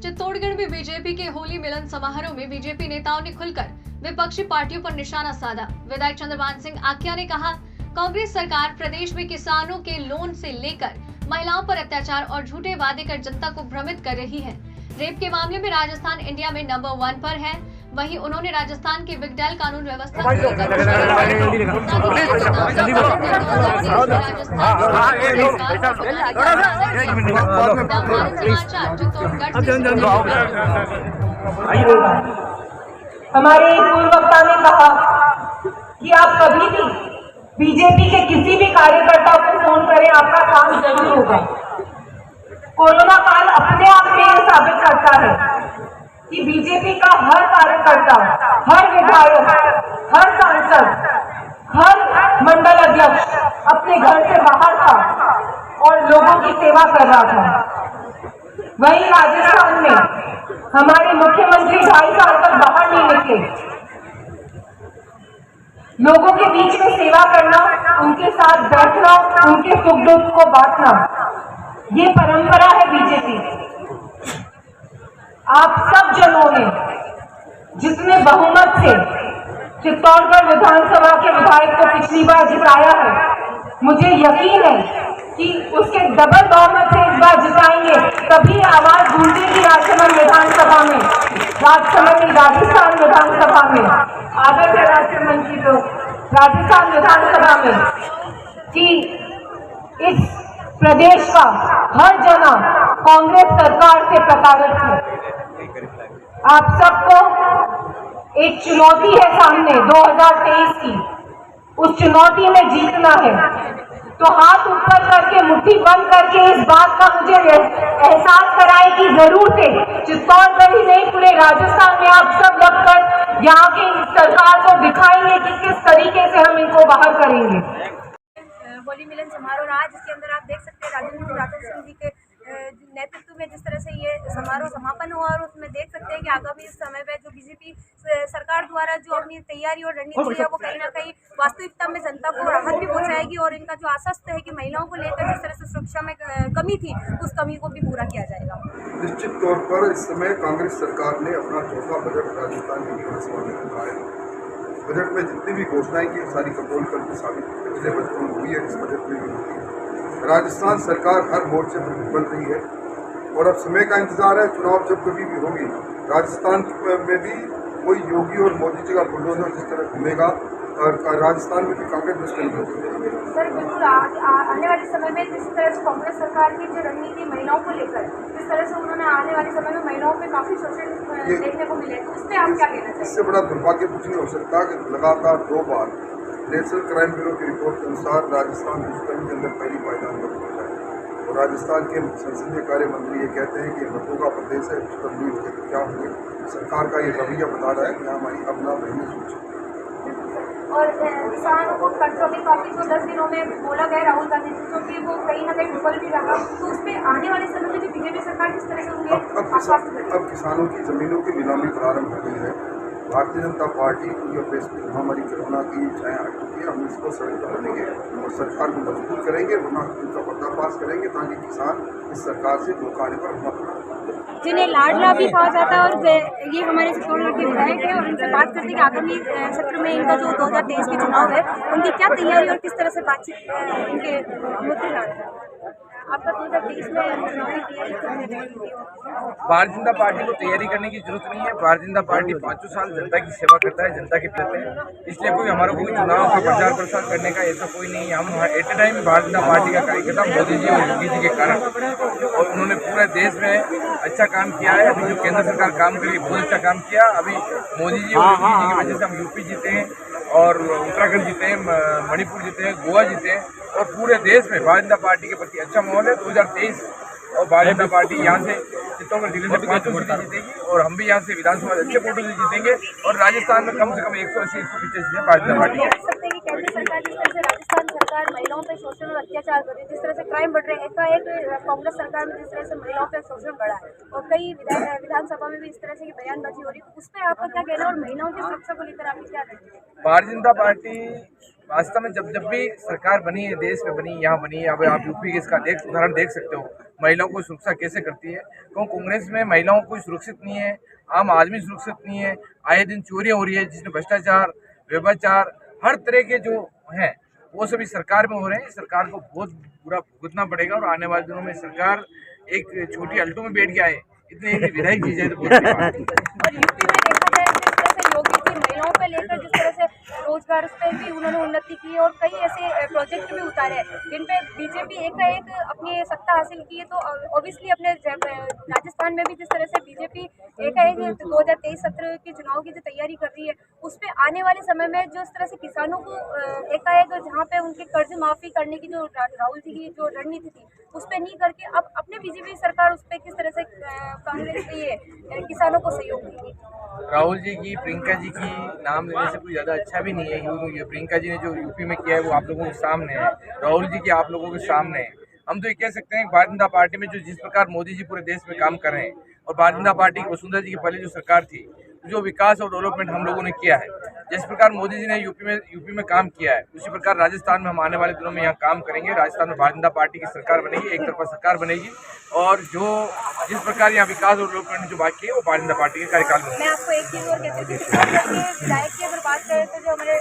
चित्तौड़गढ़ में बीजेपी के होली मिलन समारोह में बीजेपी नेताओं ने खुलकर विपक्षी पार्टियों पर निशाना साधा। विधायक चंद्रभान सिंह आख्या ने कहा, कांग्रेस सरकार प्रदेश में किसानों के लोन से लेकर महिलाओं पर अत्याचार और झूठे वादे कर जनता को भ्रमित कर रही है। रेप के मामले में राजस्थान इंडिया में नंबर 1 पर है। वहीं उन्होंने राजस्थान के बिगडेल कानून व्यवस्था को लेकर हमारे पूर्व वक्ता ने कहा कि आप कभी भी बीजेपी के किसी भी कार्यकर्ता को फोन करें, आपका काम जरूर होगा। कोरोना काल अपने आप में यह साबित करता है कि बीजेपी का हर कार्यकर्ता, हर विधायक, हर सांसद, हर मंडल अध्यक्ष अपने घर से बाहर था और लोगों की सेवा कर रहा था। वहीं राजस्थान में हमारे मुख्यमंत्री 2.5 साल तक बाहर नहीं निकले। लोगों के बीच में सेवा करना, उनके साथ बैठना, उनके सुख दुख को बांटना, ये परंपरा है बीजेपी। आप सब जनों ने जितने बहुमत से चित्तौड़गढ़ विधानसभा के विधायक को पिछली बार जिताया है, मुझे यकीन है कि उसके डबल बहुमत से इस बार जिताएंगे, तभी आवाज गूंजेगी राजसमंद विधानसभा में, राजस्थान विधानसभा में। आदर है राजसमंद की तो राजस्थान विधानसभा में कि इस प्रदेश का हर जना कांग्रेस सरकार से प्रताड़ित है। आप सबको एक चुनौती है सामने 2023 की, उस चुनौती में जीतना है। तो हाथ ऊपर करके, मुट्ठी बंद करके इस बात का मुझे एहसास कराएं कि जरूर से चित्तौड़गढ़ ही नहीं, पूरे राजस्थान में आप सब लगकर यहाँ की सरकार को दिखाएंगे कि किस तरीके से हम इनको बाहर करेंगे। होली मिलन समारोह आज, जिसके अंदर आप देख सकते हैं राजेंद्र सिंह जी के नेतृत्व में जिस तरह से ये समारोह समापन हुआ, और उसमें देख सकते हैं कि आगामी इस समय में जो बीजेपी सरकार द्वारा जो अपनी तैयारी और रणनीति है वो कहीं ना कहीं वास्तविकता में जनता को राहत भी पहुंचाएगी, और इनका जो आश्वस्त है कि महिलाओं को लेकर जिस तरह से सुरक्षा में कमी थी, उस कमी को भी पूरा किया जाएगा। निश्चित तौर पर इस समय कांग्रेस सरकार ने अपना चौथा बजट राजस्थान की विधानसभा में रखा है। बजट में जितनी भी घोषणाएं की सारी कपोल करके साबित पिछले बजट में हुई है, इस बजट में भी होती है। राजस्थान सरकार हर मोर्चे पर विफल रही है और अब समय का इंतजार है। चुनाव जब कभी भी होगी, राजस्थान में भी वही योगी और मोदी जी का बुलडोजर जिस तरह घूमेगा, और राजस्थान में भी कांग्रेस मुश्किल होगी। सर बिल्कुल आने वाले समय में जिस तरह से कांग्रेस सरकार की जो रणनीति महिलाओं को लेकर, जिस तरह से उन्होंने आने वाले समय में महिलाओं पे काफी शोषण देखने को मिले, तो उस पर आप क्या कहना चाहिए? इससे बड़ा दुर्भाग्य कुछ नहीं हो सकता कि लगातार 2 बार नेशनल क्राइम ब्यूरो की रिपोर्ट के अनुसार राजस्थान दुष्कर्म के अंदर पहली पायदान पर पहुंचा है, और राजस्थान के संसदीय कार्य मंत्री ये कहते हैं कि मर्दों का प्रदेश है, दुष्कर्म नहीं होगा। क्या होंगे? सरकार का ये रवैया बता रहा है कि हमारी अब ना बहनी सोचे। और किसानों को कर्जों की काफी जो 10 दिनों में बोला गया राहुल गांधी जी, क्योंकि वो कहीं ना कहीं विफल भी रहा, तो उस पर आने वाले समय में भी बीजेपी सरकार किस तरह से होंगे? अब किसानों की जमीनों की नीलामी प्रारंभ हो गई है। भारतीय जनता पार्टी की वैश्विक महामारी कोरोना की छाया हट चुकी है। हम इसको सड़क पर लेंगे और सरकार को मजबूत करेंगे, वरना उनका पर्दाफाश करेंगे, ताकि किसान इस सरकार से धोखाने पर मत, जिन्हें लाडला भी कहा जाता है, और ये हमारे चित्तौड़गढ़ के विधायक है, और उनसे बात करते हैं कि आगामी सत्र में इनका जो 2023 के चुनाव है, उनकी क्या तैयारी और किस तरह से बातचीत उनके मुद्दे लड़ रहे हैं। आपका 2023 में चुनावी तैयारी करने रही? भारतीय जनता पार्टी को तैयारी करने की जरूरत नहीं है। भारतीय जनता पार्टी 5 साल जनता की सेवा करता है, जनता के प्रति है, इसलिए कोई हमारा कोई चुनाव का प्रचार प्रसार करने का ऐसा कोई नहीं है। हम एट ए टाइम भारतीय जनता पार्टी का कार्यकर्ता मोदी जी और योगी जी के कारण, और उन्होंने पूरे देश में अच्छा काम किया है। अभी जो केंद्र सरकार काम करी बहुत अच्छा काम किया। अभी मोदी जी और योगी जी की वजह से हम यूपी जीते हैं, और उत्तराखंड जीते हैं, मणिपुर जीते हैं, गोवा जीते हैं, और पूरे देश में भारतीय जनता पार्टी के प्रति अच्छा माहौल है। 2023 और भारतीय जनता पार्टी यहाँ से चित्तौड़गढ़ जिले से 5 सीटें जीतेगी, और हम भी यहाँ से विधानसभा अच्छे वोटों से जीतेंगे, और राजस्थान में कम से कम 180-185 सीटें भारतीय जनता पार्टी। केंद्र सरकार जिस तरह से राजस्थान सरकार सरकार महिलाओं पे शोषण और अत्याचार कर रही है, जिस तरह से क्राइम बढ़ रहे हैं, एकाएक कांग्रेस सरकार में जिस तरह से महिलाओं पे शोषण बढ़ा है और कई विधानसभा में भी इस तरह से की बयानबाजी हो रही है, उस पर आपका क्या कहना है और महिलाओं की सुरक्षा को लेकर आपकी क्या कहना है? भारतीय जनता पार्टी वास्तव में जब भी सरकार बनी है, देश में बनी, यहाँ बनी है, अब आप यूपी के इसका उदाहरण देख सकते हो, महिलाओं को सुरक्षा कैसे करती है। क्योंकि कांग्रेस में महिलाओं को सुरक्षित नहीं है, आम आदमी सुरक्षित नहीं है, आए दिन चोरियां हो रही है, जिसमें भ्रष्टाचार, व्यभिचार, हर तरह के जो हैं वो सभी सरकार में हो रहे हैं। सरकार को बहुत बुरा भुगतना पड़ेगा और आने वाले दिनों में सरकार एक छोटी अल्टो में बैठ के आए, इतनी विधायक की जाए तो बहुत बड़ी बात है। और यूपी में देखा जाए जिस तरह से योगी जी महिलाओं पर लेकर जिस तरह से रोजगार पर भी उन्होंने उन्नति की और कई ऐसे प्रोजेक्ट भी उतारे हैं जिन पे बीजेपी एकाएक अपनी सत्ता हासिल की है। तो ऑब्वियसली अपने राजस्थान में भी जिस तरह से बीजेपी एकाएक 2023 सत्र की चुनाव की जो तैयारी कर रही है, उस पर आने वाले समय में जो इस तरह से किसानों को एकाएक जहाँ पे उनके कर्ज माफी करने की जो राहुल जी की जो रणनीति थी उस पर नहीं करके अब अपने बीजेपी सरकार उस पर किस तरह से कांग्रेस ये किसानों को सहयोग देगी? राहुल जी की, प्रियंका जी की नाम लेने से कोई ज़्यादा अच्छा भी नहीं है, क्योंकि प्रियंका जी ने जो यूपी में किया है वो आप लोगों के सामने है, राहुल जी की आप लोगों के सामने है। हम तो ये कह सकते हैं कि भारतीय जनता पार्टी में जो जिस प्रकार मोदी जी पूरे देश में काम कर रहे हैं और भारतीय जनता पार्टी की वसुंधरा जी की पहले जो सरकार थी, जो विकास और डेवलपमेंट हम लोगों ने किया है, जिस प्रकार मोदी जी ने यूपी में काम किया है, उसी प्रकार राजस्थान में हम आने वाले दिनों में यहाँ काम करेंगे। राजस्थान में भारतीय जनता पार्टी की सरकार बनेगी, एक तरफा सरकार बनेगी और जिस प्रकार यहाँ विकास और डेवलपमेंट जो बाकी है वो भारतीय जनता पार्टी के कार्यकाल में। मैं आपको एक चीज़ और कहती हूँ, विधायक की अगर बात करें तो जो हमारे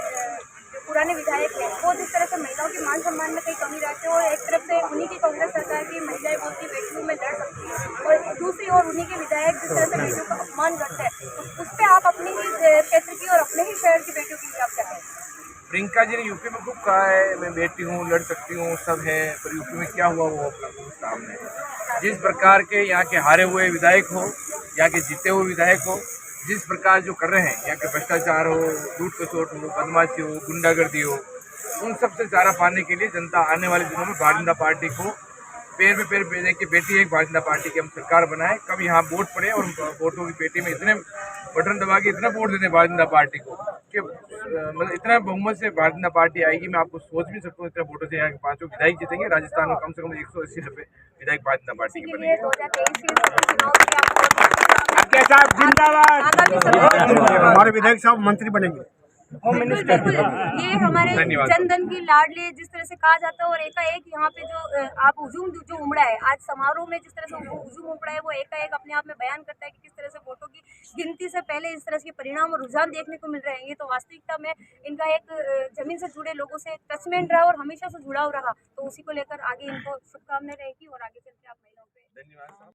पुराने विधायक हैं वो जिस तरह से महिलाओं के मान सम्मान में कई कमी रहती है और एक तरफ से उन्हीं की कांग्रेस सरकार की महिलाएं बोलती बेटियों में लड़ सकती है और दूसरी ओर उन्हीं के विधायक जिस तरह से बेटियों का अपमान करते हैं, उस पर आप अपने ही क्षेत्र की और अपने ही शहर की बेटियों की आप क्या कहें? प्रियंका जी ने यूपी में खूब कहा है मैं बेटी हूँ, लड़ सकती हूँ, सब है, पर यूपी में क्या हुआ वो अपना सामने है। जिस प्रकार के यहाँ के हारे हुए विधायक हो, यहाँ के जीते हुए विधायक हो, जिस प्रकार जो कर रहे हैं, यहाँ के भ्रष्टाचार हो, लूट खसोट हो, बदमाशी हो, गुंडागर्दी हो, उन सबसे चारा पाने के लिए जनता आने वाले दिनों में भारतीय जनता पार्टी को पैर में पैर भेजने की बेटी एक भारतीय जनता पार्टी की हम सरकार बनाए। कब यहाँ वोट पड़े और वोटों की पेटी में इतने बटन दबा के इतना वोट देते भारतीय जनता पार्टी को कि मतलब इतना बहुमत से भारतीय जनता पार्टी आएगी। मैं आपको सोच भी सकता हूँ इतने वोटों से यहाँ के 5 विधायक जीतेंगे। राजस्थान में कम से कम 180-90 विधायक भारतीय जनता पार्टी के बनेंगे। 2023 जिंदाबाद, हमारे विधायक साहब मंत्री बनेंगे, होम मिनिस्टर। ये हमारे जनधन की लाडली जिस तरह से कहा जाता है और एकाएक यहाँ पे जो आप हुजूम जो उमड़ा है आज समारोह में, जिस तरह से हुजूम उमड़ा है वो एकाएक अपने आप में बयान करता है कि किस तरह से वोटों की गिनती से पहले इस तरह के परिणाम और रुझान देखने को मिल रहे हैं। ये तो वास्तविकता में इनका एक जमीन से जुड़े लोगों से टचमेंट रहा और हमेशा से जुड़ाव रहा, तो उसी को लेकर आगे इनको शुभकामनाएं रहेगी और आगे चलकर आप महिलाओं पे धन्यवाद।